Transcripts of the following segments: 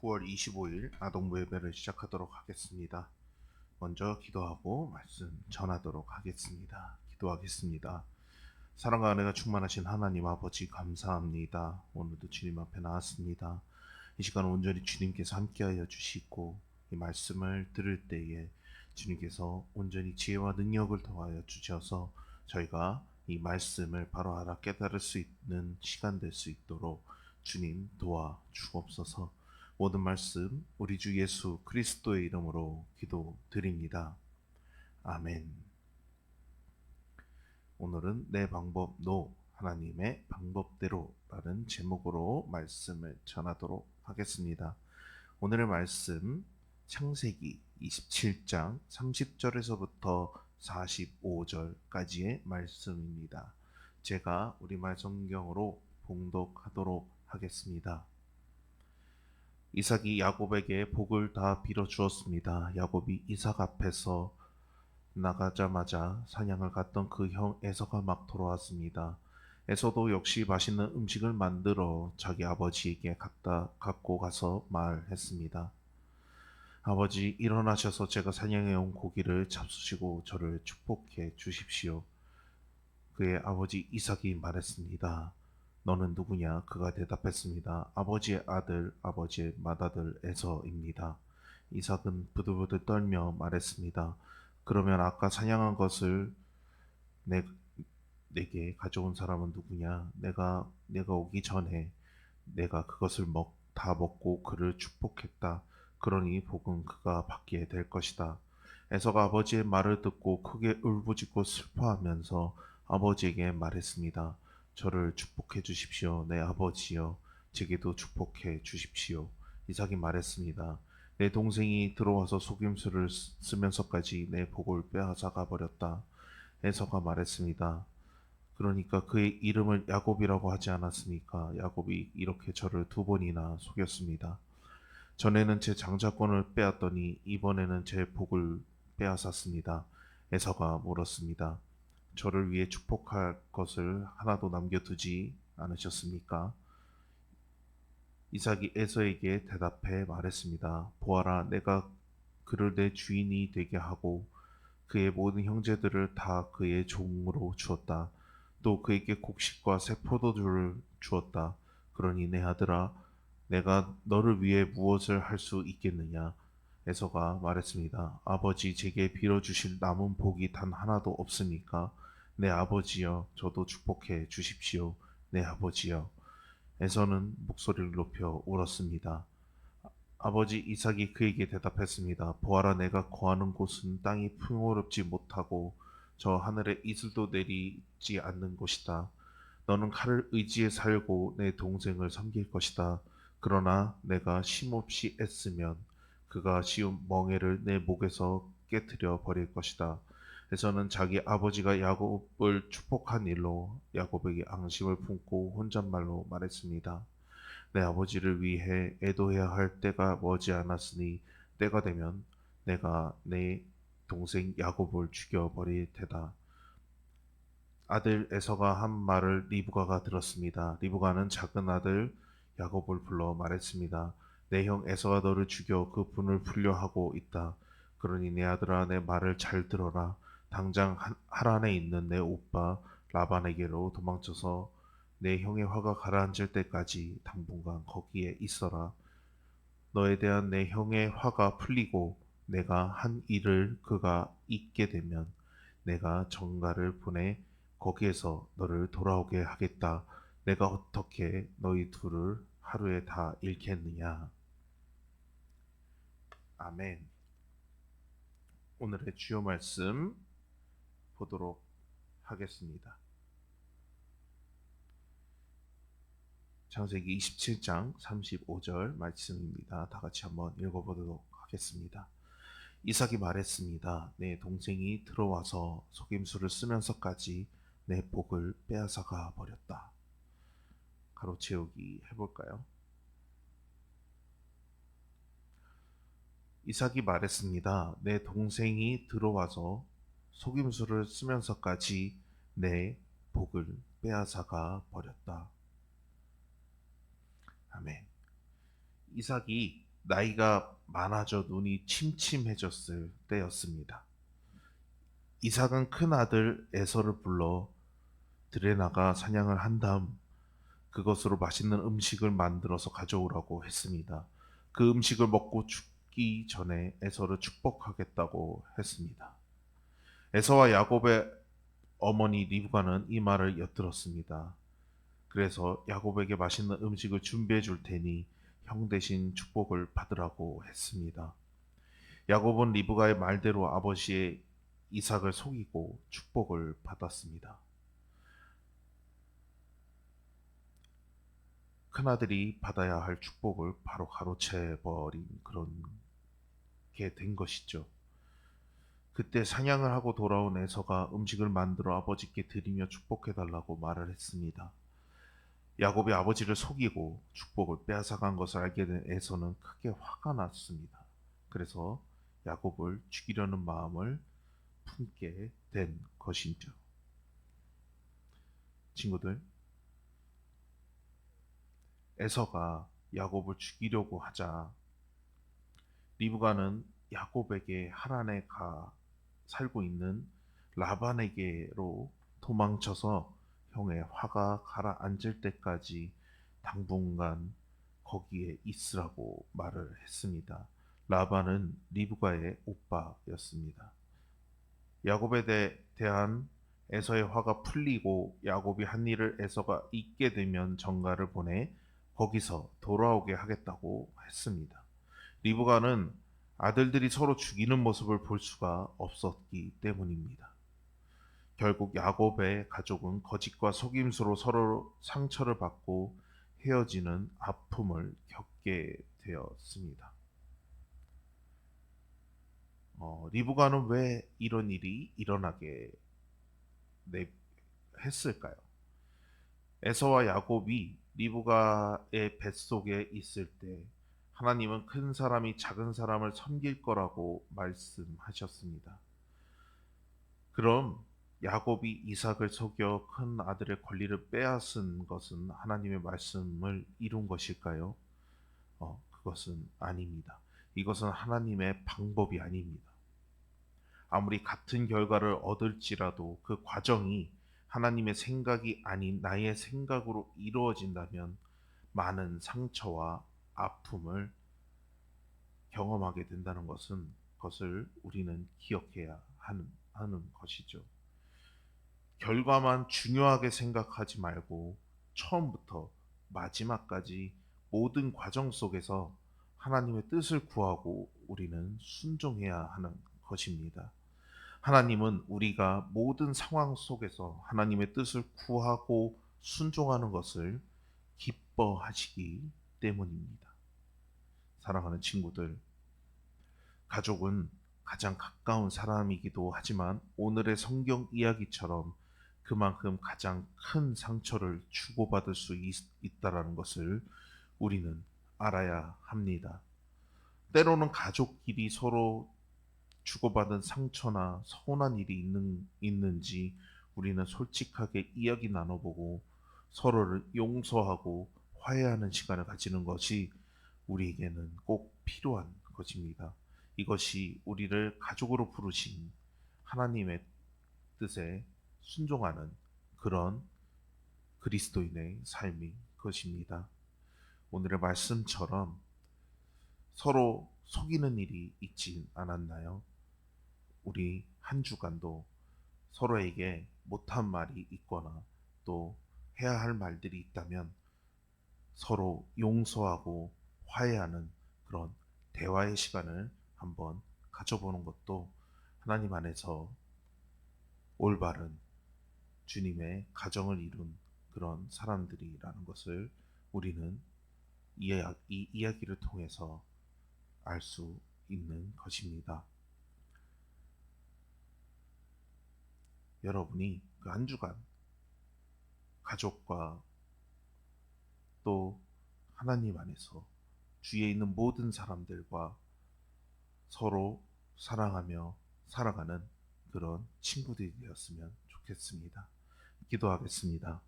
9월 25일 아동부 예배를 시작하도록 하겠습니다. 먼저 기도하고 말씀 전하도록 하겠습니다. 기도하겠습니다. 사랑과 은혜가 충만하신 하나님 아버지 감사합니다. 오늘도 주님 앞에 나왔습니다. 이 시간 온전히 주님께서 함께하여 주시고 이 말씀을 들을 때에 주님께서 온전히 지혜와 능력을 더하여 주셔서 저희가 이 말씀을 바로 알아 깨달을 수 있는 시간 될 수 있도록 주님 도와 주옵소서. 모든 말씀 우리 주 예수 그리스도의 이름으로 기도드립니다. 아멘. 오늘은 내 방법 하나님의 방법대로라는 제목으로 말씀을 전하도록 하겠습니다. 오늘의 말씀 창세기 27장 30절에서부터 45절까지의 말씀입니다. 제가 우리말 성경으로 봉독하도록 하겠습니다. 이삭이 야곱에게 복을 다 빌어 주었습니다. 야곱이 이삭 앞에서 나가자마자 사냥을 갔던 그 형 에서가 막 돌아왔습니다. 에서도 역시 맛있는 음식을 만들어 자기 아버지에게 갖고 가서 말했습니다. 아버지, 일어나셔서 제가 사냥해온 고기를 잡수시고 저를 축복해 주십시오. 그의 아버지 이삭이 말했습니다. 너는 누구냐? 그가 대답했습니다. 아버지의 아들, 아버지의 맏아들 에서입니다. 이삭은 부들부들 떨며 말했습니다. 그러면 아까 사냥한 것을 내게 가져온 사람은 누구냐? 내가 오기 전에 내가 그것을 다 먹고 그를 축복했다. 그러니 복은 그가 받게 될 것이다. 에서가 아버지의 말을 듣고 크게 울부짖고 슬퍼하면서 아버지에게 말했습니다. 저를 축복해 주십시오. 내 아버지여, 제게도 축복해 주십시오. 이삭이 말했습니다. 내 동생이 들어와서 속임수를 쓰면서까지 내 복을 빼앗아가 버렸다. 에서가 말했습니다. 그러니까 그의 이름을 야곱이라고 하지 않았습니까? 야곱이 이렇게 저를 2번이나 속였습니다. 전에는 제 장자권을 빼앗더니 이번에는 제 복을 빼앗았습니다. 에서가 물었습니다. 저를 위해 축복할 것을 하나도 남겨두지 않으셨습니까? 이삭이 에서에게 대답해 말했습니다. 보아라, 내가 그를 내 주인이 되게 하고 그의 모든 형제들을 다 그의 종으로 주었다. 또 그에게 곡식과 새 포도주를 주었다. 그러니 내 아들아, 내가 너를 위해 무엇을 할 수 있겠느냐? 에서가 말했습니다. 아버지, 제게 빌어주실 남은 복이 단 하나도 없으니까 내 아버지여, 저도 축복해 주십시오. 내 아버지여. 에서는 목소리를 높여 울었습니다. 아버지 이삭이 그에게 대답했습니다. 보아라, 내가 거하는 곳은 땅이 풍요롭지 못하고 저 하늘에 이슬도 내리지 않는 곳이다. 너는 칼을 의지해 살고 내 동생을 섬길 것이다. 그러나 내가 쉼없이 애쓰면 그가 씌운 멍에를 내 목에서 깨트려 버릴 것이다. 에서는 자기 아버지가 야곱을 축복한 일로 야곱에게 앙심을 품고 혼잣말로 말했습니다. 내 아버지를 위해 애도해야 할 때가 머지않았으니 때가 되면 내가 내 동생 야곱을 죽여버릴 테다. 아들 에서가 한 말을 리브가가 들었습니다. 리브가는 작은 아들 야곱을 불러 말했습니다. 내 형 에서가 너를 죽여 그 분을 풀려 하고 있다. 그러니 내 아들아, 내 말을 잘 들어라. 당장 하란에 있는 내 오빠 라반에게로 도망쳐서 내 형의 화가 가라앉을 때까지 당분간 거기에 있어라. 너에 대한 내 형의 화가 풀리고 내가 한 일을 그가 잊게 되면 내가 전가를 보내 거기에서 너를 돌아오게 하겠다. 내가 어떻게 너희 둘을 하루에 다 잃겠느냐. 아멘. 오늘의 주요 말씀 보도록 하겠습니다. 창세기 27장 35절 말씀입니다. 다 같이 한번 읽어보도록 하겠습니다. 이삭이 말했습니다. 내 동생이 들어와서 속임수를 쓰면서까지 내 복을 빼앗아가 버렸다. 가로 채우기 해볼까요? 이삭이 말했습니다. 내 동생이 들어와서 속임수를 쓰면서까지 내 복을 빼앗아가 버렸다. 아멘. 이삭이 나이가 많아져 눈이 침침해졌을 때였습니다. 이삭은 큰 아들 에서를 불러 들에 나가 사냥을 한 다음 그것으로 맛있는 음식을 만들어서 가져오라고 했습니다. 그 음식을 먹고 죽기 전에 에서를 축복하겠다고 했습니다. 에서와 야곱의 어머니 리브가는 이 말을 엿들었습니다. 그래서 야곱에게 맛있는 음식을 준비해 줄 테니 형 대신 축복을 받으라고 했습니다. 야곱은 리브가의 말대로 아버지의 이삭을 속이고 축복을 받았습니다. 큰아들이 받아야 할 축복을 바로 가로채 버린 그런 게 된 것이죠. 그때 사냥을 하고 돌아온 에서가 음식을 만들어 아버지께 드리며 축복해 달라고 말을 했습니다. 야곱이 아버지를 속이고 축복을 빼앗아간 것을 알게 된 에서는 크게 화가 났습니다. 그래서 야곱을 죽이려는 마음을 품게 된 것이죠. 친구들, 에서가 야곱을 죽이려고 하자 리브가는 야곱에게 하란에 가 살고 있는 라반에게로 도망쳐서 형의 화가 가라앉을 때까지 당분간 거기에 있으라고 말을 했습니다. 라반은 리브가의 오빠였습니다. 야곱에 대한 에서의 화가 풀리고 야곱이 한 일을 에서가 잊게 되면 전가를 보내 거기서 돌아오게 하겠다고 했습니다. 리브가는 아들들이 서로 죽이는 모습을 볼 수가 없었기 때문입니다. 결국 야곱의 가족은 거짓과 속임수로 서로 상처를 받고 헤어지는 아픔을 겪게 되었습니다. 리브가는 왜 이런 일이 일어나게 했을까요? 에서와 야곱이 리브가의 뱃속에 있을 때 하나님은 큰 사람이 작은 사람을 섬길 거라고 말씀하셨습니다. 그럼 야곱이 이삭을 속여 큰 아들의 권리를 빼앗은 것은 하나님의 말씀을 이룬 것일까요? 그것은 아닙니다. 이것은 하나님의 방법이 아닙니다. 아무리 같은 결과를 얻을지라도 그 과정이 하나님의 생각이 아닌 나의 생각으로 이루어진다면 많은 상처와 아픔을 경험하게 된다는 것을 우리는 기억해야 하는 것이죠. 결과만 중요하게 생각하지 말고 처음부터 마지막까지 모든 과정 속에서 하나님의 뜻을 구하고 우리는 순종해야 하는 것입니다. 하나님은 우리가 모든 상황 속에서 하나님의 뜻을 구하고 순종하는 것을 기뻐하시기 때문입니다. 사랑하는 친구들, 가족은 가장 가까운 사람이기도 하지만 오늘의 성경 이야기처럼 그만큼 가장 큰 상처를 주고받을 수 있다라는 것을 우리는 알아야 합니다. 때로는 가족끼리 서로 주고받은 상처나 서운한 일이 있는지 우리는 솔직하게 이야기 나눠보고 서로를 용서하고 화해하는 시간을 가지는 것이 우리에게는 꼭 필요한 것입니다. 이것이 우리를 가족으로 부르신 하나님의 뜻에 순종하는 그런 그리스도인의 삶인 것입니다. 오늘의 말씀처럼 서로 속이는 일이 있지 않았나요? 우리 한 주간도 서로에게 못한 말이 있거나 또 해야 할 말들이 있다면 서로 용서하고 화해하는 그런 대화의 시간을 한번 가져보는 것도 하나님 안에서 올바른 주님의 가정을 이룬 그런 사람들이라는 것을 우리는 이 이야기를 통해서 알 수 있는 것입니다. 여러분이 그 한 주간 가족과 또 하나님 안에서 주위에 있는 모든 사람들과 서로 사랑하며 살아가는 그런 친구들이 되었으면 좋겠습니다. 기도하겠습니다.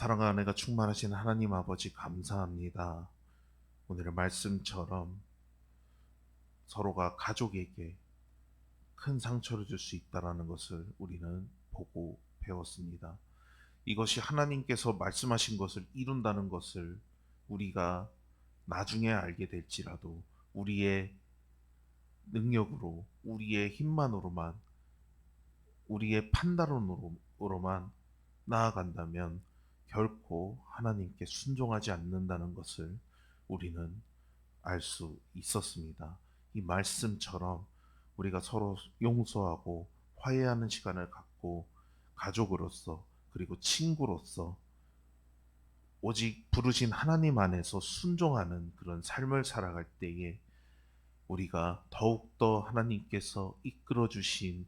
사랑과 은혜가 충만하신 하나님 아버지 감사합니다. 오늘의 말씀처럼 서로가 가족에게 큰 상처를 줄 수 있다라는 것을 우리는 보고 배웠습니다. 이것이 하나님께서 말씀하신 것을 이룬다는 것을 우리가 나중에 알게 될지라도 우리의 능력으로, 우리의 힘만으로만, 우리의 판단으로만 나아간다면 결코 하나님께 순종하지 않는다는 것을 우리는 알 수 있었습니다. 이 말씀처럼 우리가 서로 용서하고 화해하는 시간을 갖고 가족으로서 그리고 친구로서 오직 부르신 하나님 안에서 순종하는 그런 삶을 살아갈 때에 우리가 더욱더 하나님께서 이끌어 주신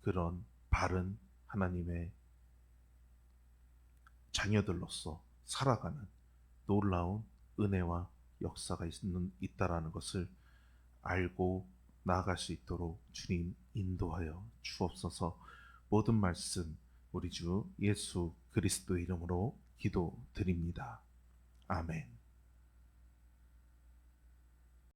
그런 바른 하나님의 자녀들로서 살아가는 놀라운 은혜와 역사가 있다라는 것을 알고 나아갈 수 있도록 주님 인도하여 주옵소서. 모든 말씀 우리 주 예수 그리스도 이름으로 기도드립니다. 아멘.